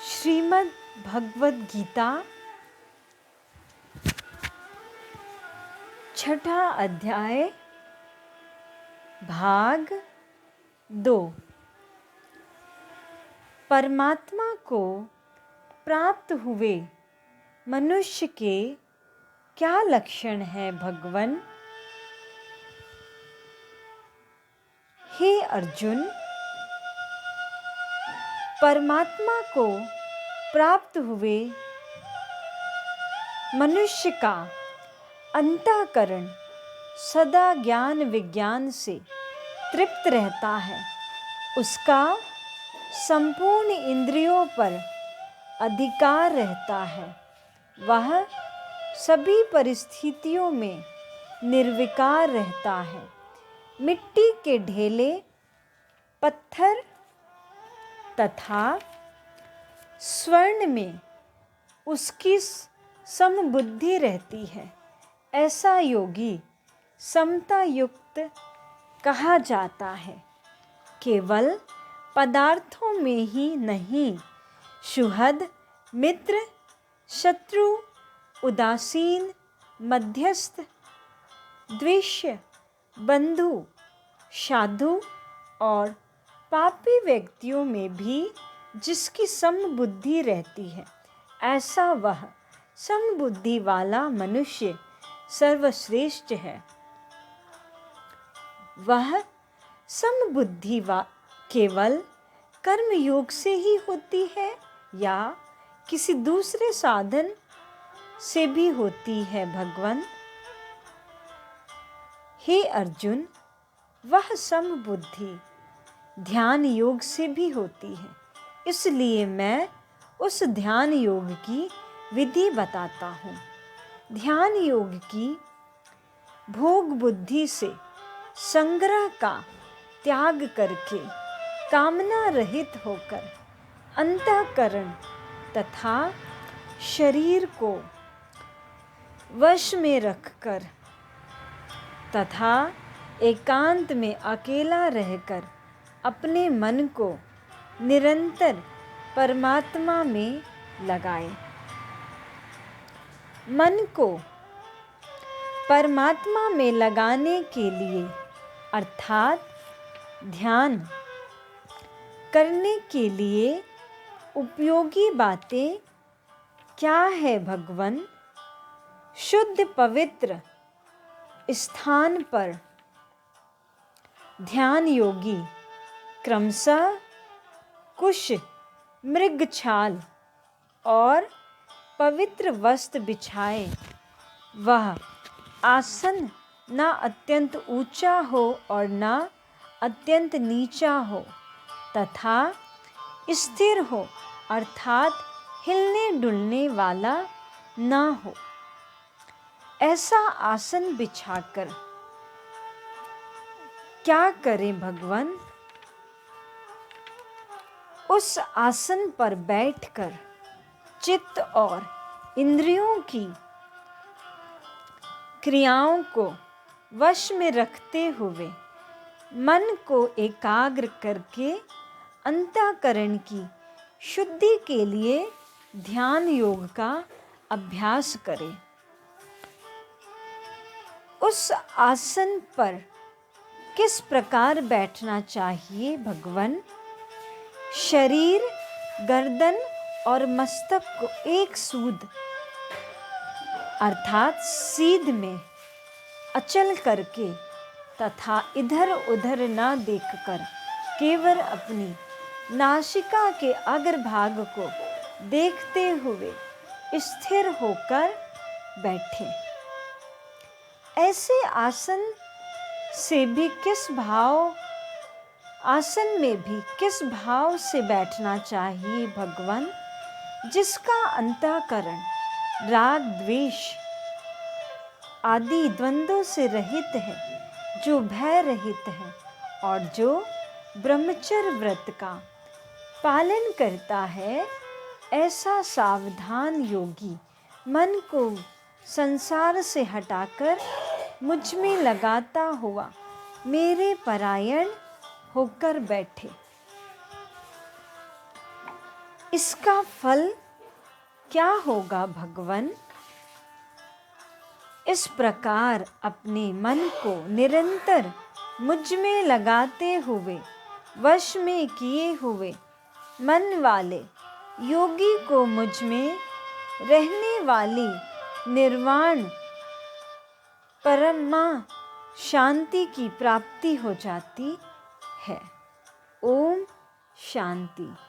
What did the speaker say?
श्रीमद् भगवद गीता छठा अध्याय भाग 2। परमात्मा को प्राप्त हुए मनुष्य के क्या लक्षण है भगवन? हे अर्जुन, परमात्मा को प्राप्त हुए मनुष्य का अंतःकरण सदा ज्ञान विज्ञान से तृप्त रहता है। उसका संपूर्ण इंद्रियों पर अधिकार रहता है। वह सभी परिस्थितियों में निर्विकार रहता है। मिट्टी के ढेले, पत्थर तथा स्वर्ण में उसकी समबुद्धि रहती है। ऐसा योगी समता युक्त कहा जाता है। केवल पदार्थों में ही नहीं, सुहृद, मित्र, शत्रु, उदासीन, मध्यस्थ, द्वेष्य, बंधु, साधु और पापी व्यक्तियों में भी जिसकी समबुद्धि रहती है, ऐसा वह समबुद्धि वाला मनुष्य सर्वश्रेष्ठ है। वह समबुद्धि केवल कर्म योग से ही होती है या किसी दूसरे साधन से भी होती है भगवन? हे अर्जुन, वह समबुद्धि ध्यान योग से भी होती है। इसलिए मैं उस ध्यान योग की विधि बताता हूँ। ध्यान योग की भोग बुद्धि से संग्रह का त्याग करके कामना रहित होकर अंतःकरण तथा शरीर को वश में रखकर तथा एकांत में अकेला रहकर अपने मन को निरंतर परमात्मा में लगाए। मन को परमात्मा में लगाने के लिए अर्थात ध्यान करने के लिए उपयोगी बातें क्या है भगवन? शुद्ध पवित्र स्थान पर ध्यान योगी क्रमशः कुश, मृगछाल और पवित्र वस्त्र बिछाए। वह आसन न अत्यंत ऊंचा हो और न अत्यंत नीचा हो तथा स्थिर हो अर्थात हिलने डुलने वाला न हो। ऐसा आसन बिछाकर क्या करें भगवन? उस आसन पर बैठकर चित्त और इंद्रियों की क्रियाओं को वश में रखते हुए मन को एकाग्र करके अंतःकरण की शुद्धि के लिए ध्यान योग का अभ्यास करें। उस आसन पर किस प्रकार बैठना चाहिए भगवन? शरीर, गर्दन और मस्तक को एक सूद अर्थात सीध में अचल करके तथा इधर उधर न देखकर केवल अपनी नासिका के अग्रभाग को देखते हुए स्थिर होकर बैठे। ऐसे आसन में भी किस भाव से बैठना चाहिए भगवन? जिसका अंतःकरण राग द्वेष आदि द्वंद्वों से रहित है, जो भय रहित है और जो ब्रह्मचर्य व्रत का पालन करता है, ऐसा सावधान योगी मन को संसार से हटाकर मुझ में लगाता हुआ मेरे परायण होकर बैठे। इसका फल क्या होगा भगवन? इस प्रकार अपने मन को निरंतर मुझ में लगाते हुए, वश में किए हुए मन वाले योगी को मुझ में रहने वाली निर्वाण परमा शांति की प्राप्ति हो जाती है। ओम शांति।